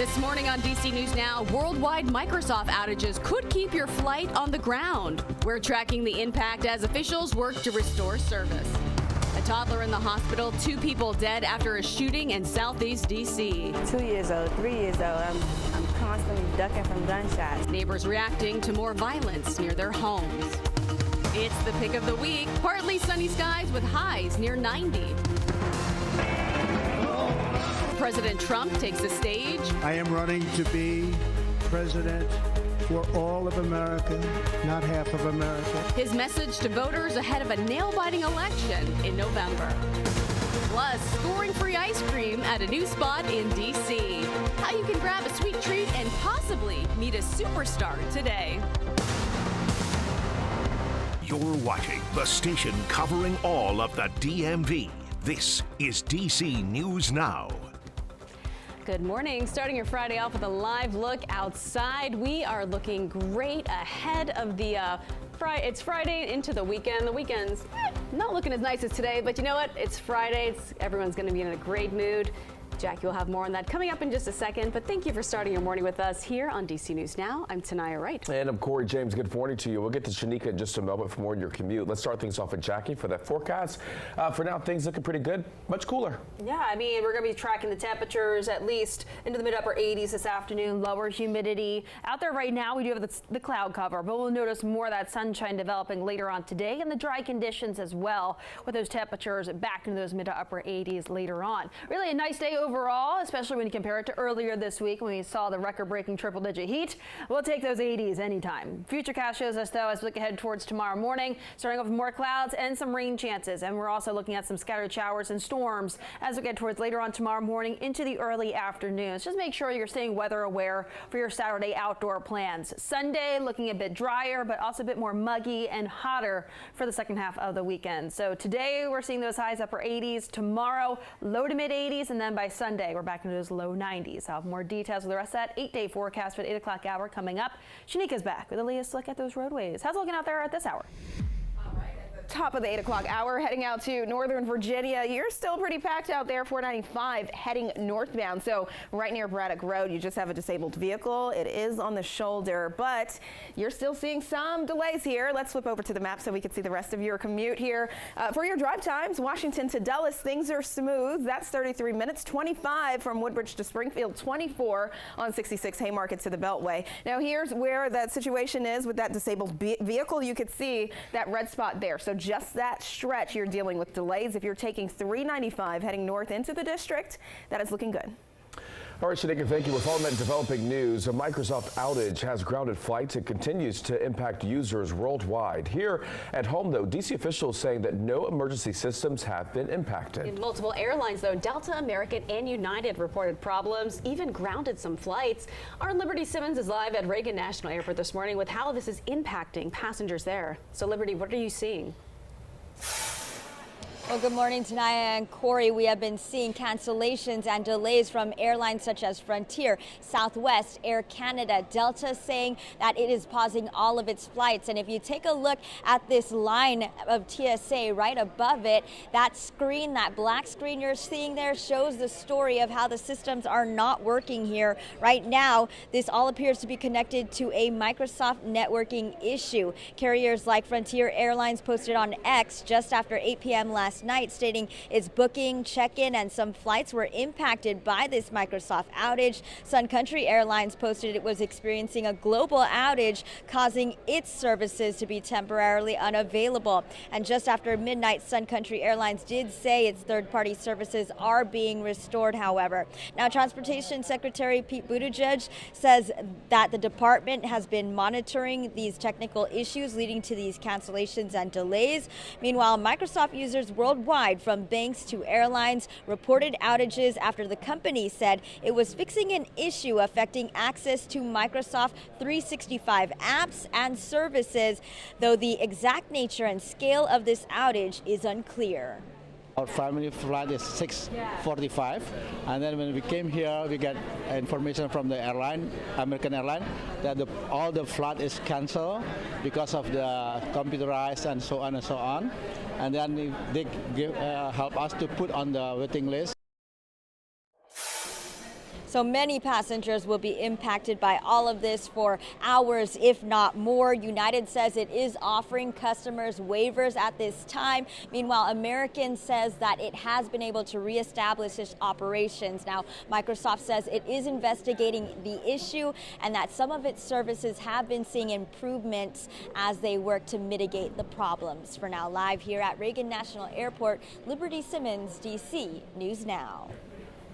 This morning on DC News Now, worldwide Microsoft outages could keep your flight on the ground. We're tracking the impact as officials work to restore service. A toddler in the hospital, 2 people dead after a shooting in southeast DC. 2 years old, 3 years old. I'm constantly ducking from gunshots. Neighbors reacting to more violence near their homes. It's the pick of the week. Partly sunny skies with highs near 90. President Trump takes the stage. I am running to be president for all of America, not half of America. His message to voters ahead of a nail-biting election in November. Plus, scoring free ice cream at a new spot in D.C. How you can grab a sweet treat and possibly meet a superstar today. You're watching the station covering all of the DMV. This is DC News Now. Good morning. Starting your Friday off with a live look outside. We are looking great ahead of the it's Friday into the weekend. The weekend's not looking as nice as today, but you know what? It's Friday. Everyone's going to be in a great mood. Jackie will have more on that coming up in just a second, but thank you for starting your morning with us here on DC News Now. I'm Tanaya Wright. And I'm Corey James. Good morning to you. We'll get to Shanika in just a moment for more on your commute. Let's start things off with Jackie for that forecast. For now, things looking pretty good. Much cooler. Yeah, I mean, we're going to be tracking the temperatures at least into the mid-upper 80s this afternoon, lower humidity. Out there right now, we do have the cloud cover, but we'll notice more of that sunshine developing later on today and the dry conditions as well, with those temperatures back into those mid to upper 80s later on. Really a nice day overall, especially when you compare it to earlier this week when we saw the record-breaking triple-digit heat. We'll take those 80s anytime. Futurecast shows us, though, as we look ahead towards tomorrow morning, starting off with more clouds and some rain chances. And we're also looking at some scattered showers and storms as we get towards later on tomorrow morning into the early afternoons. Just make sure you're staying weather aware for your Saturday outdoor plans. Sunday looking a bit drier, but also a bit more muggy and hotter for the second half of the weekend. So today we're seeing those highs upper 80s. Tomorrow, low to mid 80s, and then by Sunday we're back into those low 90s. I'll have more details of the rest of that 8-day forecast for the 8 o'clock hour coming up. Shanika's back with the latest look at those roadways. How's it looking out there at this hour? Top of the 8 o'clock hour, heading out to Northern Virginia. You're still pretty packed out there, 495 heading northbound. So right near Braddock Road, you just have a disabled vehicle. It is on the shoulder, but you're still seeing some delays here. Let's flip over to the map so we can see the rest of your commute here. For your drive times, Washington to Dulles, things are smooth. That's 33 minutes, 25 from Woodbridge to Springfield, 24 on 66 Haymarket to the Beltway. Now here's where that situation is with that disabled vehicle. You could see that red spot there. So just that stretch, you're dealing with delays. If you're taking 395 heading north into the district, that is looking good. All right, Shanika, thank you. We're following that developing news. A Microsoft outage has grounded flights and continues to impact users worldwide. Here at home, though, DC officials saying that no emergency systems have been impacted. In multiple airlines, though, Delta, American, and United reported problems, even grounded some flights. Our Liberty Simmons is live at Reagan National Airport this morning with how this is impacting passengers there. So, Liberty, what are you seeing? Well, good morning, Tanaya and Corey. We have been seeing cancellations and delays from airlines such as Frontier, Southwest, Air Canada, Delta, saying that it is pausing all of its flights. And if you take a look at this line of TSA right above it, that screen, that black screen you're seeing there shows the story of how the systems are not working here. Right now, this all appears to be connected to a Microsoft networking issue. Carriers like Frontier Airlines posted on X just after 8 p.m. last night, stating its booking, check-in, and some flights were impacted by this Microsoft outage. Sun Country Airlines posted it was experiencing a global outage, causing its services to be temporarily unavailable. And just after midnight, Sun Country Airlines did say its third-party services are being restored, however. Now, Transportation Secretary Pete Buttigieg says that the department has been monitoring these technical issues leading to these cancellations and delays. Meanwhile, Microsoft users worldwide, from banks to airlines, reported outages after the company said it was fixing an issue affecting access to Microsoft 365 apps and services, though the exact nature and scale of this outage is unclear. Our family flight is 6:45, and then when we came here, we got information from the airline, American Airlines, that all the flight is canceled because of the computerized and so on and so on. And then they help us to put on the waiting list. So many passengers will be impacted by all of this for hours, if not more. United says it is offering customers waivers at this time. Meanwhile, American says that it has been able to reestablish its operations. Now, Microsoft says it is investigating the issue and that some of its services have been seeing improvements as they work to mitigate the problems. For now, live here at Reagan National Airport, Liberty Simmons, D.C. News Now.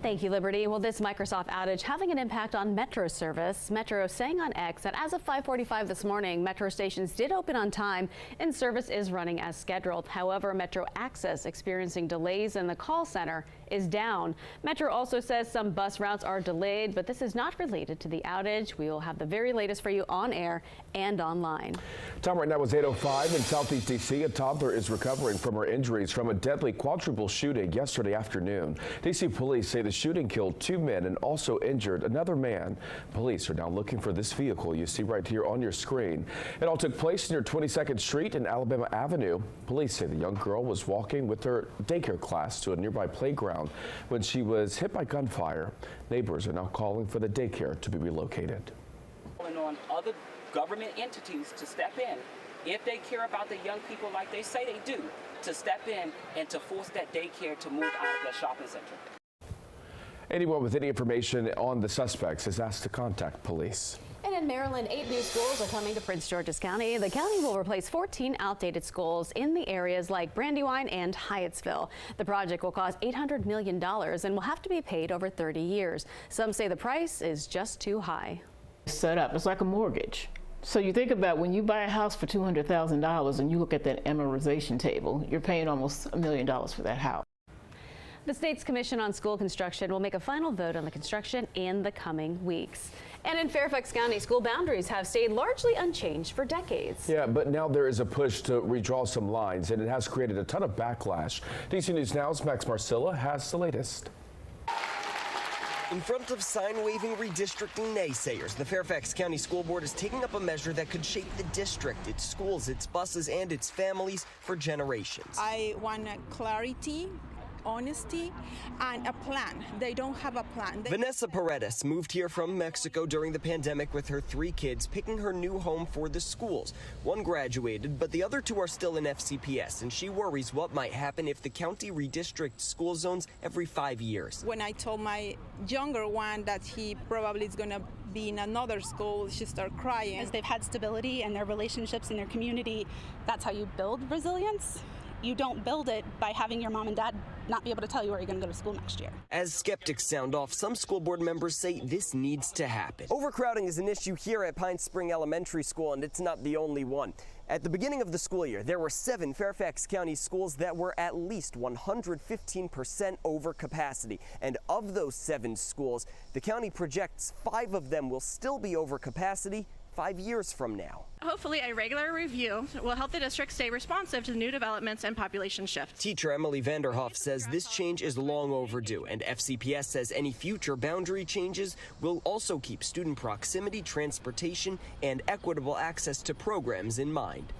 Thank you, Liberty. Well, this Microsoft outage having an impact on Metro service. Metro saying on X that as of 5:45 this morning, Metro stations did open on time and service is running as scheduled. However, Metro Access experiencing delays in the call center is down. Metro also says some bus routes are delayed, but this is not related to the outage. We will have the very latest for you on air and online. Time right now is 8:05 in Southeast D.C. A toddler is recovering from her injuries from a deadly quadruple shooting yesterday afternoon. D.C. police say the shooting killed 2 men and also injured another man. Police are now looking for this vehicle you see right here on your screen. It all took place near 22nd Street and Alabama Avenue. Police say the young girl was walking with her daycare class to a nearby playground when she was hit by gunfire. Neighbors are now calling for the daycare to be relocated. Calling on other government entities to step in if they care about the young people like they say they do, to step in and to force that daycare to move out of that shopping center. Anyone with any information on the suspects is asked to contact police. And in Maryland, 8 new schools are coming to Prince George's County. The county will replace 14 outdated schools in the areas like Brandywine and Hyattsville. The project will cost $800 million and will have to be paid over 30 years. Some say the price is just too high. Set up, it's like a mortgage. So you think about when you buy a house for $200,000 and you look at that amortization table, you're paying almost $1 million for that house. The state's Commission on School Construction will make a final vote on the construction in the coming weeks. And in Fairfax County, school boundaries have stayed largely unchanged for decades. Yeah, but now there is a push to redraw some lines, and it has created a ton of backlash. DC News Now's Max Marcilla has the latest. In front of sign-waving redistricting naysayers, the Fairfax County School Board is taking up a measure that could shape the district, its schools, its buses, and its families for generations. I want clarity, honesty, and a plan. They don't have a plan. Vanessa Paredes moved here from Mexico during the pandemic with her 3 kids, picking her new home for the schools. One graduated, but the other 2 are still in FCPS, and she worries what might happen if the county redistricts school zones every 5 years. When I told my younger one that he probably is going to be in another school, she started crying. As they've had stability in their relationships in their community, that's how you build resilience. You don't build it by having your mom and dad not be able to tell you where you're going to go to school next year. As skeptics sound off, some school board members say this needs to happen. Overcrowding is an issue here at Pine Spring Elementary School, and it's not the only one. At the beginning of the school year, there were 7 Fairfax County schools that were at least 115% over capacity. And of those 7 schools, the county projects 5 of them will still be over capacity 5 years from now. Hopefully a regular review will help the district stay responsive to new developments and population shifts. Teacher Emily Vanderhoff says this change is long overdue, and FCPS says any future boundary changes will also keep student proximity, transportation, and equitable access to programs in mind.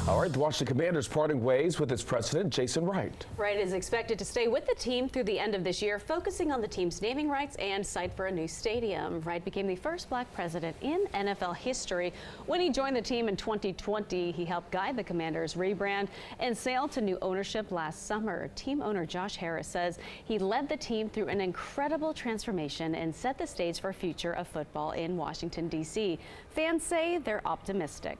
All right, the Washington Commanders parting ways with its president, Jason Wright. Wright is expected to stay with the team through the end of this year, focusing on the team's naming rights and site for a new stadium. Wright became the first black president in NFL history. When he joined the team in 2020, he helped guide the Commanders' rebrand and sail to new ownership last summer. Team owner Josh Harris says he led the team through an incredible transformation and set the stage for a future of football in Washington, D.C. Fans say they're optimistic.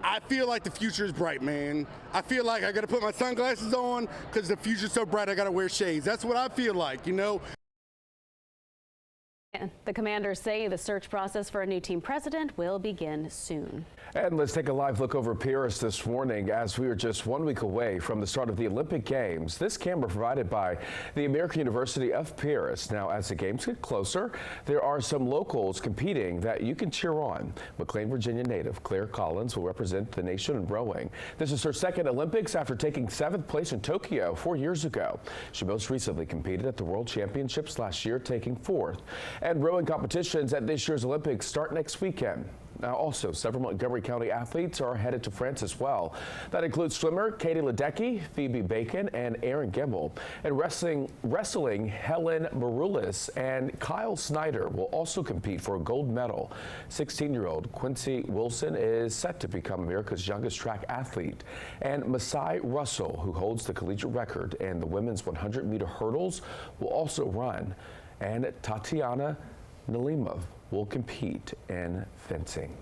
I feel like the future is bright, man. I feel like I got to put my sunglasses on because the future's so bright I got to wear shades. That's what I feel like, you know. The Commanders say the search process for a new team president will begin soon. And let's take a live look over Paris this morning as we are just 1 week away from the start of the Olympic Games. This camera provided by the American University of Paris. Now, as the games get closer, there are some locals competing that you can cheer on. McLean, Virginia native Claire Collins will represent the nation in rowing. This is her second Olympics after taking 7th place in Tokyo 4 years ago. She most recently competed at the World Championships last year, taking 4th. And rowing competitions at this year's Olympics start next weekend. Now, also, several Montgomery County athletes are headed to France as well. That includes swimmer Katie Ledecky, Phoebe Bacon, and Aaron Gemmel. And wrestling Helen Maroulis and Kyle Snyder will also compete for a gold medal. 16-year-old Quincy Wilson is set to become America's youngest track athlete. And Masai Russell, who holds the collegiate record in the women's 100-meter hurdles, will also run. And Tatiana Nalimov will compete in fencing.